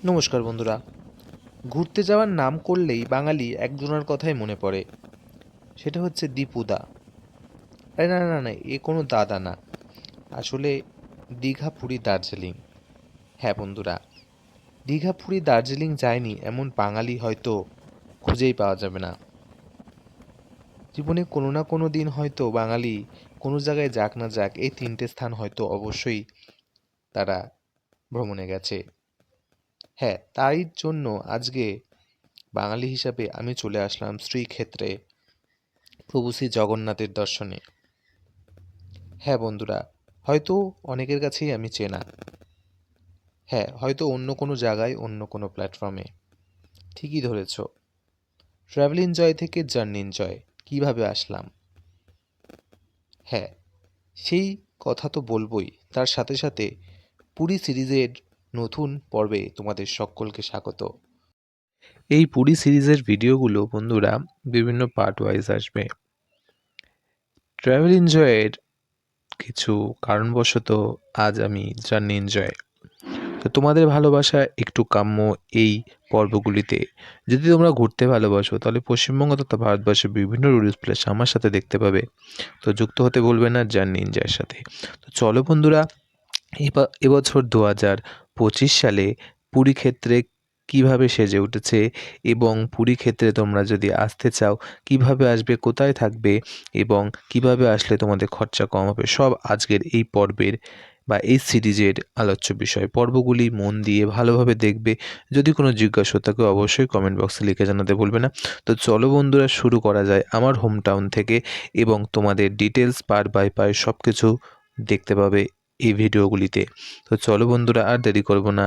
নমস্কার বন্ধুরা। ঘুরতে যাওয়ার নাম করলেই বাঙালি একজনের কথাই মনে পড়ে, সেটা হচ্ছে দীপুদা। আরে না না না, এ কোনো দাদা না, আসলে দীঘা পুরী দার্জিলিং। হ্যাঁ বন্ধুরা, দীঘা পুরী দার্জিলিং যায়নি এমন বাঙালি হয়তো খুঁজেই পাওয়া যাবে না। জীবনে কোনো না কোনো দিন হয়তো বাঙালি কোনো জায়গায় যাক না যাক এই তিনটে স্থান হয়তো অবশ্যই তারা ভ্রমণে গেছে। হ্যাঁ, তাই জন্য আজকে বাঙালি হিসাবে আমি চলে আসলাম শ্রীক্ষেত্রে প্রভু শ্রী জগন্নাথের দর্শনে। হ্যাঁ বন্ধুরা, হয়তো অনেকের কাছেই আমি চেনা। হ্যাঁ, হয়তো অন্য কোনো জায়গায়, অন্য কোনো প্ল্যাটফর্মে। ঠিকই ধরেছ। ট্রাভেল এনজয় থেকে জার্নি এনজয় কীভাবে আসলাম। হ্যাঁ, সেই কথা তো বলবই, তার সাথে সাথে পুরী সিরিজের নতুন পর্বে তোমাদের সকলকে স্বাগত। এই পুরী সিরিজের ভিডিওগুলো বন্ধুরা বিভিন্ন পার্ট ওয়াইজ আসবে। ট্রাভেল এনজয়ের কিছু কারণবশত আজ আমি জার্নি এনজয়, তো তোমাদের ভালোবাসা একটু কাম্য এই পর্বগুলিতে। যদি তোমরা ঘুরতে ভালোবাসো তাহলে পশ্চিমবঙ্গ তথা ভারতবর্ষের বিভিন্ন টুরিস্ট প্লেস আমার সাথে দেখতে পাবে। তো যুক্ত হতে বলবে না জার্নি এনজয়ের সাথে। তো চলো বন্ধুরা, এবছর 2025 সালে পুরী ক্ষেত্রে কীভাবে সেজে উঠেছে এবং পুরী ক্ষেত্রে তোমরা যদি আসতে চাও কিভাবে আসবে, কোথায় থাকবে এবং কিভাবে আসলে তোমাদের খরচা কম হবে, সব আজকের এই পর্বের বা এই সিরিজের আলোচ্য বিষয়। পর্বগুলি মন দিয়ে ভালোভাবে দেখবে। যদি কোনো জিজ্ঞাসা থাকে অবশ্যই কমেন্ট বক্সে লিখে জানাতে ভুলবে না। তো চলো বন্ধুরা, শুরু করা যায় আমার হোম টাউন থেকে এবং তোমাদের ডিটেলস পার্ট বাই পার্ট সব কিছু দেখতে পাবে এই ভিডিওগুলিতে। তো চলো বন্ধুরা, আর দেরি করব না,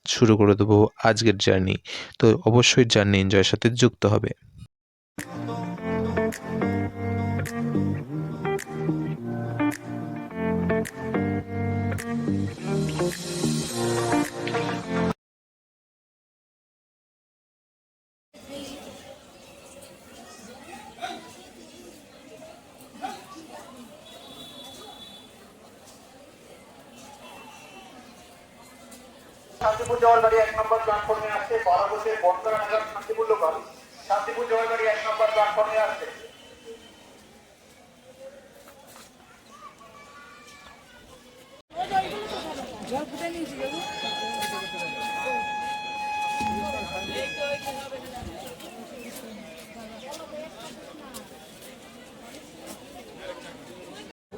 শুরু করে দেবো আজকের জার্নি। তো অবশ্যই জার্নি এনজয়ের সাথে যুক্ত হবে। শান্তিপুর যাওয়ার গাড়ি 1 নম্বর প্ল্যাটফর্মে আসছে। বারাবসে বনগাঁ নাগাদ শান্তিপুর লোকাল। শান্তিপুর যাওয়ার গাড়ি 1 নম্বর প্ল্যাটফর্মে আসছে।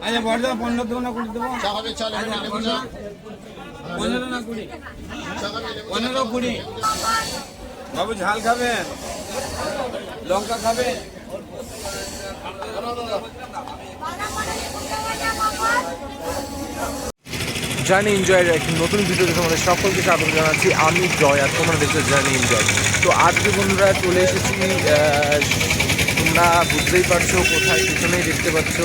আচ্ছা বড়দা 15 দেবো না 20 দেবো? 15 না 20? 15 20। বাবু ঝাল খাবেন, লঙ্কা খাবেন? জার্নি এনজয়ের একটি নতুন ভিডিওতে তোমাদের সকলকে স্বাগত জানাচ্ছি। আমি জয়, আর তোমরা দেখছো জার্নি এনজয়। তো আজকে বন্ধুরা চলে এসেছি, তোমরা বুঝতেই পারছো কোথায়, পিছনেই দেখতে পাচ্ছ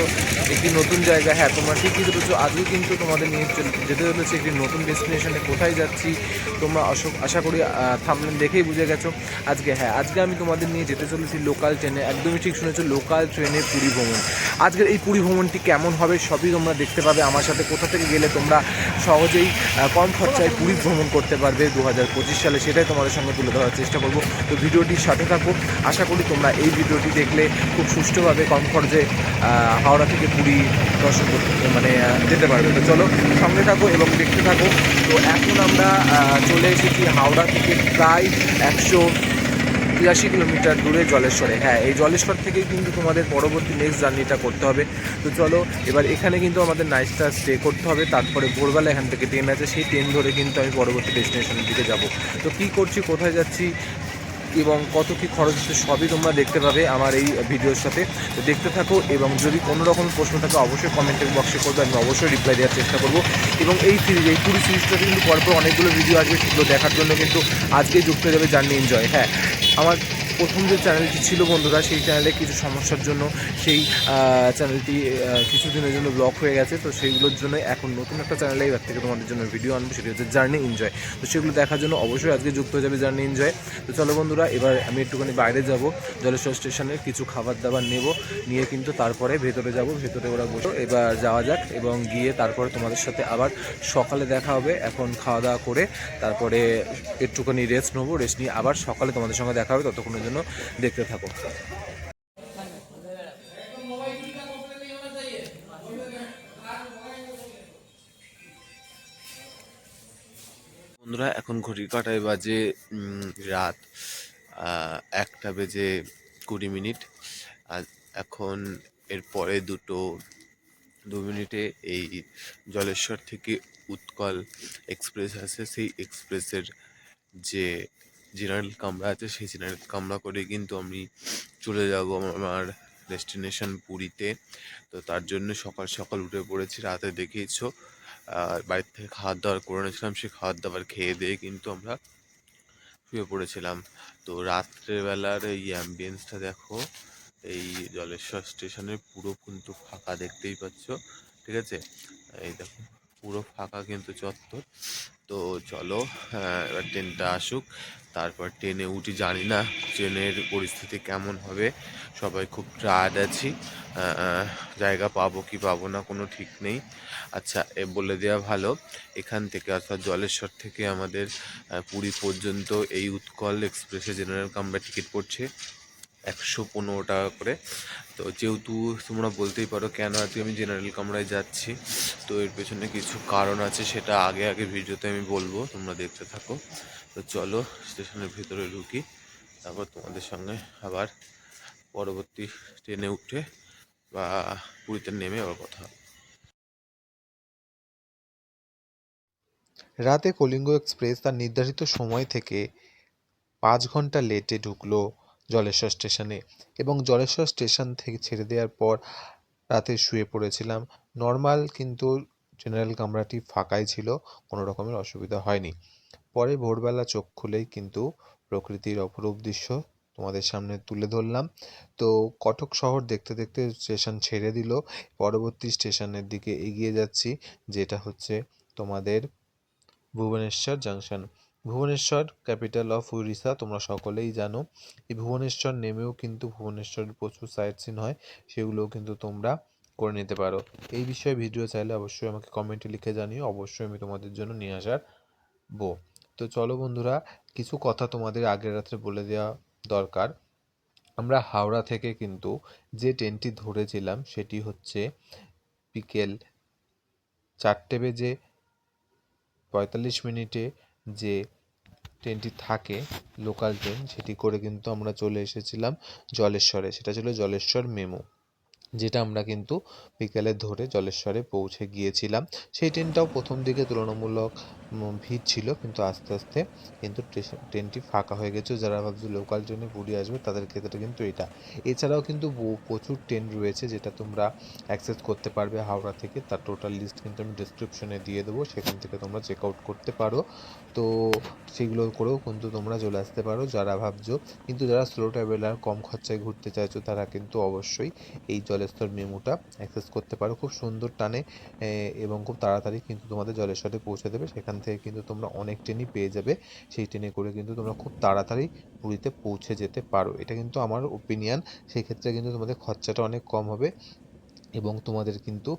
একটি নতুন জায়গা। হ্যাঁ, তোমরা ঠিকই ধরেছো, আজকে কিন্তু তোমাদের নিয়ে যেতে চলেছে একটি নতুন ডেস্টিনেশনে। কোথায় যাচ্ছি তোমরা আশা করি থাম্বনেল দেখেই বুঝে গেছো। আজকে আমি তোমাদের নিয়ে যেতে চলেছি লোকাল ট্রেনে। একদমই ঠিক শুনেছো, লোকাল ট্রেনে পুরী ভ্রমণ। আজকের এই পুরী ভ্রমণটি কেমন হবে সবই তোমরা দেখতে পাবে আমার সাথে। কোথা থেকে গেলে তোমরা সহজেই কম খরচায় পুরী ভ্রমণ করতে পারবে 2025 সালে, সেটাই তোমাদের সঙ্গে তুলে ধরার চেষ্টা করব। তো ভিডিওটির সাথে থাকো। আশা করি তোমরা এই ভিডিওটি দেখলে খুব সুষ্ঠুভাবে কম খরচে হাওড়া থেকে পুরী দর্শন করতে যেতে পারবে। তো চলো সঙ্গে থাকো এবং দেখতে থাকো। তো এখন আমরা চলে এসেছি হাওড়া থেকে প্রায় 183 কিলোমিটার দূরে জলেশ্বরে। হ্যাঁ, এই জলেশ্বর থেকেই কিন্তু তোমাদের পরবর্তী নেক্সট জার্নিটা করতে হবে। তো চলো, এবার এখানে কিন্তু আমাদের নাইটটা স্টে করতে হবে, তারপরে ভোরবেলা এখান থেকে ট্রেন আছে, সেই ট্রেন ধরে কিন্তু আমি পরবর্তী ডেস্টিনেশনের দিকে যাব। তো কী করছি, কোথায় যাচ্ছি এবং কত কী খরচ হচ্ছে সবই তোমরা দেখতে পাবে আমার এই ভিডিওর সাথে। তো দেখতে থাকো এবং যদি কোনো রকম প্রশ্ন থাকে অবশ্যই কমেন্টের বক্সে করবে, আমি অবশ্যই রিপ্লাই দেওয়ার চেষ্টা করবো। এবং এই পুরো সিরিজটাতে কিন্তু পরপর অনেকগুলো ভিডিও আসবে, সেগুলো দেখার জন্য কিন্তু আজকেই যুক্ত হয়ে যাবে জার্নি এনজয়। হ্যাঁ, আমার প্রথম যে চ্যানেলটি ছিল বন্ধুরা, সেই চ্যানেলে কিছু সমস্যার জন্য সেই চ্যানেলটি কিছুদিনের জন্য ব্লক হয়ে গেছে। তো সেইগুলোর জন্য এখন নতুন একটা চ্যানেলে এবার থেকে তোমাদের জন্য ভিডিও আনবো, সেটি হচ্ছে জার্নি এনজয়। তো সেগুলো দেখার জন্য অবশ্যই আজকে যুক্ত হয়ে যাবে জার্নি এনজয়। তো চলো বন্ধুরা, এবার আমি একটুখানি বাইরে যাব, জলেশ্বর স্টেশনের কিছু খাবার দাবার নেব, নিয়ে কিন্তু তারপরে ভেতরে যাব, ভেতরে ওরা বসে এবার যাওয়া যাক এবং গিয়ে তারপরে তোমাদের সাথে আবার সকালে দেখা হবে। এখন খাওয়া দাওয়া করে তারপরে একটুখানি রেস্ট নেবো, রেস্ট নিয়ে আবার সকালে তোমাদের সঙ্গে দেখা হবে। ততক্ষণের জন্য দেখতে থাকো। বন্ধুরা, এখন ঘড়ির কাঁটায় বাজে রাত 1:20 আর এখন এরপরে 2 মিনিটে এই জলেশ্বর থেকে উৎকল এক্সপ্রেস আছে। সেই এক্সপ্রেসের যে জেনারেল কামরা আছে, সেই জেনারেল কামরা করে কিন্তু আমি চলে যাব আমার ডেস্টিনেশন পুরীতে। তো তার জন্য সকাল সকাল উঠে পড়েছি, রাতে দেখেইছো। আর বাড়ির থেকে খাবার দাবার করে নিয়েছিলাম, সেই খাবার দাবার খেয়ে দিয়ে কিন্তু আমরা শুয়ে পড়েছিলাম। তো রাত্রেবেলার এই অ্যাম্বিয়েন্সটা দেখো, এই জলেশ্বর স্টেশনের পুরো কিন্তু ফাঁকা, দেখতেই পাচ্ছ, ঠিক আছে? এই দেখো পুরো ফাঁকা কিন্তু চত্বর। তো চলো এবার ট্রেনটা আসুক, তারপর ট্রেনে উঠি। জানি না ট্রেনের পরিস্থিতি কেমন হবে, সবাই খুব টায়ার্ড আছি, জায়গা পাবো কি পাবো না কোনো ঠিক নেই। আচ্ছা, বলে দেওয়া ভালো, এখান থেকে অর্থাৎ জলেশ্বর থেকে আমাদের পুরী পর্যন্ত এই উৎকল এক্সপ্রেসে জেনারেল কামরা টিকিট পড়ছে 115 টাকা করে। তো যেহেতু তোমরা বলতেই পারো কেন আজকে আমি জেনারেল কামরায় যাচ্ছি, তো এর পেছনে কিছু কারণ আছে, সেটা আগে ভিডিওতে আমি বলবো, তোমরা দেখতে থাকো। তো চলো স্টেশনের ভিতরে ঢুকি, তারপর তোমাদের সঙ্গে আবার পরবর্তী ট্রেনে উঠে বা পুরীতে নেমে আবার কথা হবে। রাতে কলিঙ্গ এক্সপ্রেস তার নির্ধারিত সময় থেকে 5 ঘন্টা লেটে ঢুকলো জলেশ্বর স্টেশনে এবং জলেশ্বর স্টেশন থেকে ছেড়ে দেওয়ার পর রাতে শুয়ে পড়েছিলাম। নর্মাল কিন্তু জেনারেল কামরাটি ফাঁকাই ছিল, কোনো রকমের অসুবিধা হয়নি। পরে ভোরবেলা চোখ খুলেই কিন্তু প্রকৃতির অপরূপ দৃশ্য তোমাদের সামনে তুলে ধরলাম। তো কটক শহর দেখতে দেখতে স্টেশন ছেড়ে দিল, পরবর্তী স্টেশনের দিকে এগিয়ে যাচ্ছি, যেটা হচ্ছে তোমাদের Bhubaneswar junction. Bhubaneswar capital of Orissa, তোমরা সকলেই জানো। এই ভুবনেশ্বর নেমেও কিন্তু ভুবনেশ্বরের প্রচুর সাইট সিন হয়, সেগুলোও কিন্তু তোমরা করে নিতে পারো। এই বিষয়ে ভিডিও চাইলে অবশ্যই আমাকে কমেন্টে লিখে জানিও, অবশ্যই আমি তোমাদের জন্য নিয়ে আসার বো। তো চলো বন্ধুরা, কিছু কথা তোমাদের আগের রাত্রে বলে দেওয়া দরকার। আমরা হাওড়া থেকে কিন্তু যে ট্রেনটি ধরেছিলাম সেটি হচ্ছে বিকেল 4:45 যে ট্রেনটি থাকে লোকাল ট্রেন, সেটি করে কিন্তু আমরা চলে এসেছিলাম জলেশ্বরে। সেটা ছিল জলেশ্বর মেমু, যেটা আমরা কিন্তু বিকেলে ধরে জলেশ্বরে পৌঁছে গিয়েছিলাম। সেই ট্রেনটাও প্রথম দিকে তুলনামূলক ভিড় ছিল, কিন্তু আস্তে আস্তে কিন্তু ট্রেনটি ফাঁকা হয়ে গেছে। যারা ভাবছে লোকাল ট্রেনে পুরী আসবে তাদের ক্ষেত্রে কিন্তু এটা। এছাড়াও কিন্তু প্রচুর ট্রেন রয়েছে যেটা তোমরা অ্যাক্সেস করতে পারবে হাওড়া থেকে, তার টোটাল লিস্ট কিন্তু আমি ডিসক্রিপশনে দিয়ে দেবো, সেখান থেকে তোমরা চেক আউট করতে পারো। তো সেগুলো করেও কিন্তু তোমরা চলে আসতে পারো যারা ভাবছো। কিন্তু যারা স্লো ট্রাভেলার, কম খরচায় ঘুরতে চাইছো, তারা কিন্তু অবশ্যই এই জলেশ্বর মেমুটা অ্যাক্সেস করতে পারো। খুব সুন্দর টানে এবং খুব তাড়াতাড়ি কিন্তু তোমাদের জলেশ্বরে পৌঁছে দেবে। সেখান থেকে কিন্তু তোমরা অনেক ট্রেনই পেয়ে যাবে, সেই ট্রেনে করে কিন্তু তোমরা খুব তাড়াতাড়ি পুরীতে পৌঁছে যেতে পারো। এটা কিন্তু আমার ওপিনিয়ন। সেই ক্ষেত্রে কিন্তু তোমাদের খরচাটা অনেক কম হবে এবং তোমাদের কিন্তু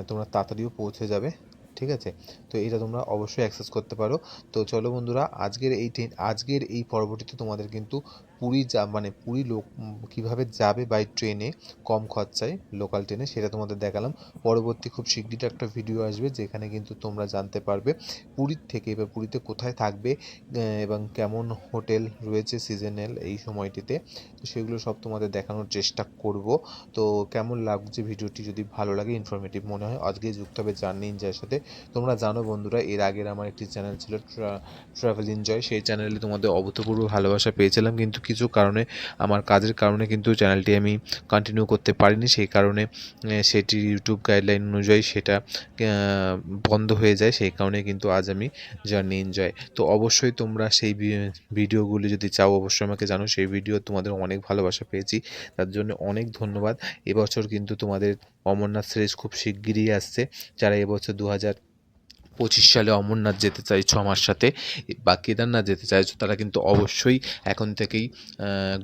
তোমরা তাড়াতাড়িও পৌঁছে যাবে, ঠিক আছে? তো এটা তোমরা অবশ্যই অ্যাক্সেস করতে পারো। তো চলো বন্ধুরা, আজকের এই পর্বটিতে তোমাদের কিন্তু পুরী পুরী কীভাবে যাবে বাই ট্রেনে কম খরচায় লোকাল ট্রেনে, সেটা তোমাদের দেখালাম। পরবর্তী খুব শিগগিরই একটা ভিডিও আসবে যেখানে কিন্তু তোমরা জানতে পারবে পুরীর থেকে এবার পুরীতে কোথায় থাকবে এবং কেমন হোটেল রয়েছে সিজনাল এই সময়টিতে। তো সেগুলো সব তোমাদের দেখানোর চেষ্টা করব। তো কেমন লাগছে ভিডিওটি? যদি ভালো লাগে, ইনফরমেটিভ মনে হয়, আজকে যুক্ত হবে জার্নি এনজয়ের সাথে। তোমরা জানো বন্ধুরা, এর আগের আমার একটি চ্যানেল ছিল ট্রাভেল এনজয়, সেই চ্যানেলে তোমাদের অভূতপূর্ব ভালোবাসা পেয়েছিলাম, কিন্তু কিছু কারণে, আমার কাজের কারণে কিন্তু চ্যানেলটি আমি কন্টিনিউ করতে পারিনি, সেই কারণে সেটি ইউটিউব গাইডলাইন অনুযায়ী সেটা বন্ধ হয়ে যায়, সেই কারণে কিন্তু আজ আমি জার্নি এনজয়। তো অবশ্যই তোমরা সেই ভিডিওগুলি যদি চাও অবশ্যই আমাকে জানো, সেই ভিডিও তোমাদের অনেক ভালোবাসা পেয়েছি, তার জন্য অনেক ধন্যবাদ। এবছর কিন্তু তোমাদের অমরনাথ সিরিজ খুব শিগগিরই আসছে। যারা এবছর 2025 সালে অমরনাথ যেতে চাইছো আমার সাথে বা কেদারনাথ যেতে চাইছো, তারা কিন্তু অবশ্যই এখন থেকেই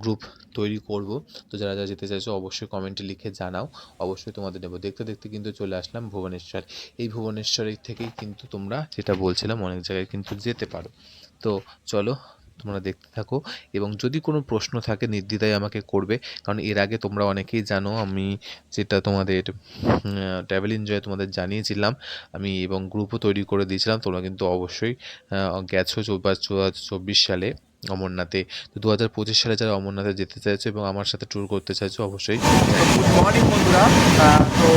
গ্রুপ তৈরি করব। তো যারা যারা যেতে চাইছো অবশ্যই কমেন্টে লিখে জানাও, অবশ্যই তোমাদের নেব। দেখতে দেখতে কিন্তু চলে আসলাম ভুবনেশ্বর। এই ভুবনেশ্বরের থেকেই কিন্তু তোমরা, যেটা বলছিলাম, অনেক জায়গায় কিন্তু যেতে পারো। তো চলো তোমরা দেখতে থাকো, এবং যদি কোনো প্রশ্ন থাকে নির্দ্বিধায় আমাকে করবে, কারণ এর আগে তোমরা অনেকেই জানো আমি যেটা তোমাদের ট্রাভেল এনজয় তোমাদের জানিয়েছিলাম আমি, এবং গ্রুপও তৈরি করে দিয়েছিলাম। তোমরা কিন্তু অবশ্যই গেছো 2024 সালে অমরনাথে। তো 2025 সালে যারা অমরনাথে যেতে চাইছো এবং আমার সাথে ট্যুর করতে চাইছো অবশ্যই গুড মর্নিং বন্ধুরা। তো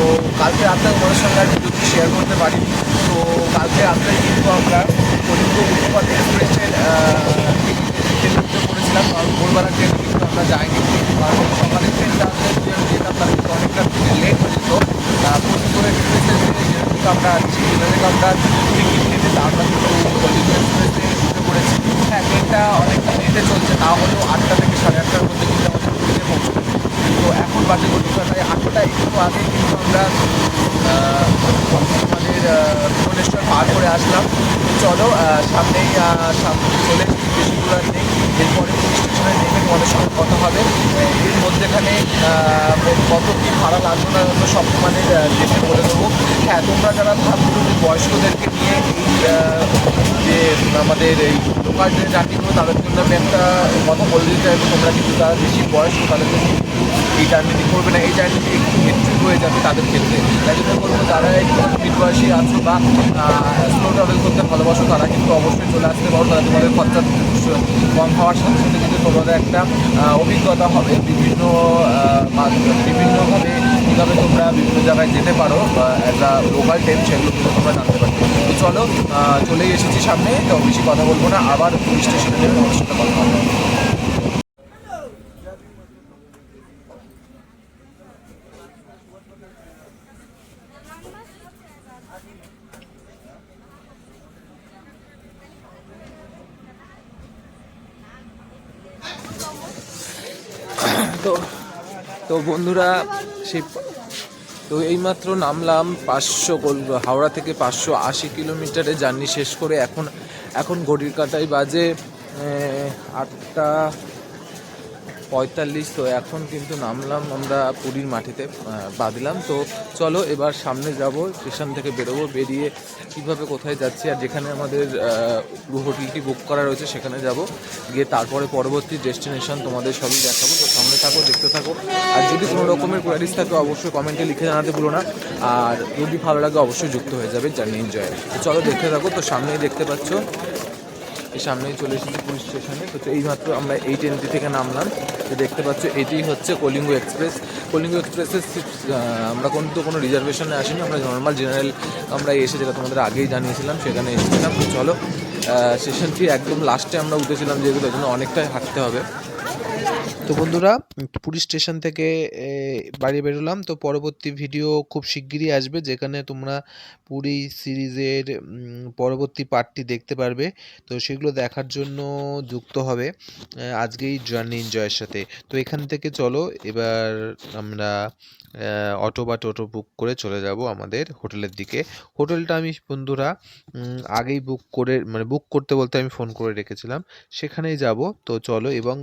কালকে রাতে তোমাদের সঙ্গে আর ভিডিওটি শেয়ার করতে পারিনি। তো কালকে রাত্রে কিন্তু আমরা কলিঙ্গ উৎপাদ এক্সপ্রেসের ট্রেনে উঠে পড়েছিলাম, কারণ ভোরবেলা ট্রেনে কিন্তু আমরা যাইনি, কারণ সকালের ট্রেনটা আসলে যেতাম তার কিন্তু অনেকটা লেট হয়ে যেত। কলিঙ্গ এক্সপ্রেসের যেহেতু আমরা যেটা থেকে আমরা টিকিট কেটে আমরা কিন্তু কলিঙ্গ এক্সপ্রেসে উঠে পড়েছি। হ্যাঁ, ট্রেনটা অনেকটা লেটে চলছে, তা হলেও 8টা থেকে 8:30টার মধ্যে কিন্তু আমাদের ট্রেনে পৌঁছবে। তো এখন বাজে প্রায় 8টা একটু আগে কিন্তু আমরা আমাদের ভুবনেশ্বর পার করে আসলাম। তো চলো সামনেই চলে বেশি দূর আর নেই, এরপরে স্টেশনে নেমে তোমাদের সঙ্গে কথা হবে। এর মধ্যেখানে কত কী ভাড়া লাগবে না লাগবে সব তোমাদের দেখে বলে দেবো। হ্যাঁ, তোমরা যারা ভাবছো যে বয়স্কদেরকে নিয়ে যে আমাদের এই লোকাল ট্রেন জার্নিগুলো, তাদের জন্য আমি একটা কথা বলে দিতে চাইবো। তোমরা কিন্তু যারা বেশি বয়স্ক তাদের জন্য এই জার্নিটি করবে না, এই জার্নিটি একটু হেক্টিক হয়ে যাবে তাদের ক্ষেত্রে। তাই জন্য বলবো যারা একটু মিডবয়সী আছো বা স্লো ট্রাভেল করতে ভালোবাসো, তারা কিন্তু অবশ্যই চলে আসতে পারো। তারা তোমাদের খরচা কম হওয়ার সাথে সাথে কিন্তু তোমাদের একটা অভিজ্ঞতা হবে বিভিন্নভাবে কীভাবে তোমরা বিভিন্ন জায়গায় যেতে পারো অ্যাজ আ লোকাল ট্রেন, সেগুলো কিন্তু তোমরা জানতে পারবে। তো চলো চলেই এসেছি সামনে, তো বেশি কথা বলবো না, আবার পুলিশ স্টেশনে নেমে তোমাদের সাথে কথা হবে। তো তো বন্ধুরা, সেই তো এইমাত্র নামলাম হাওড়া থেকে 580 কিলোমিটারে জার্নি শেষ করে এখন ঘড়ির কাঁটায় বাজে 8:45। তো এখন কিন্তু নামলাম আমরা পুরীর মাটিতে পা দিলাম। তো চলো এবার সামনে যাব, স্টেশন থেকে বেরোবো, বেরিয়ে কীভাবে কোথায় যাচ্ছি আর যেখানে আমাদের হোটেলটি বুক করা রয়েছে সেখানে যাব, গিয়ে তারপরে পরবর্তী ডেস্টিনেশন তোমাদের সবই দেখাবো। তো সামনে থাকো, দেখতে থাকো। আর যদি কোনো রকমের কোয়ারিজ থাকে অবশ্যই কমেন্টে লিখে জানাতে ভুলো না, আর যদি ভালো লাগে অবশ্যই যুক্ত হয়ে যাবে জার্নি এনজয়। তো চলো দেখতে থাকো। তো সামনেই দেখতে পাচ্ছ, এই সামনেই চলে এসেছি পুলিশ স্টেশনে। তো এইমাত্র আমরা এই ট্রেনটি থেকে নামলাম। তো দেখতে পাচ্ছ এটি হচ্ছে কলিঙ্গ এক্সপ্রেস। কলিঙ্গ এক্সপ্রেসের আমরা কিন্তু কোনো রিজার্ভেশনে আসিনি, আমরা নর্মাল জেনারেল আমরা এসে, যেটা তোমাদের আগেই জানিয়েছিলাম, সেখানে এসেছিলাম। তো চলো স্টেশনটি একদম লাস্টে আমরা উঠেছিলাম, যেহেতু তার জন্য অনেকটাই হাঁটতে হবে। তো বন্ধুরা, পুরী স্টেশন থেকে বাড়ি বেরোলাম। তো পরবর্তী ভিডিও খুব শিগগিরই আসবে, যেখানে তোমরা পুরী সিরিজের পরবর্তী পার্টটি দেখতে পারবে। তো সেগুলো দেখার জন্য যুক্ত হবে আজকেই জার্নি এনজয়ের সাথে। তো এখান থেকে চলো এবার আমরা অটো বা টোটো বুক করে চলে যাব আমাদের হোটেলের দিকে। হোটেলটা আমি বন্ধুরা আগেই বুক করতে বলতে আমি ফোন করে রেখেছিলাম, সেখানেই যাব। তো চলো, এবং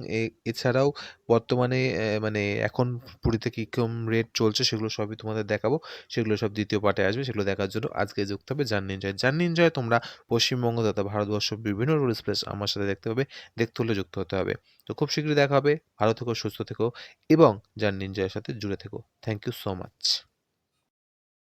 এছাড়াও বর্তমানে মানে এখন পুরীতে কীরকম রেট চলছে সেগুলো সবই তোমাদের দেখাবো। সেগুলো সব দ্বিতীয় পার্টে আসবে, সেগুলো দেখার জন্য আজকে যুক্ত হবে জার্নি এনজয়। জার্নি এনজয় তোমরা পশ্চিমবঙ্গ তথা ভারতবর্ষ বিভিন্ন টুরিস্ট প্লেস আমার সাথে দেখতে হবে, দেখতে হলে যুক্ত হতে হবে। তো খুব শীঘ্রই দেখা হবে। ভালো থেকো, সুস্থ থেকো এবং জার্নি এনজয়ের সাথে জুড়ে থেকো। Thank you so much.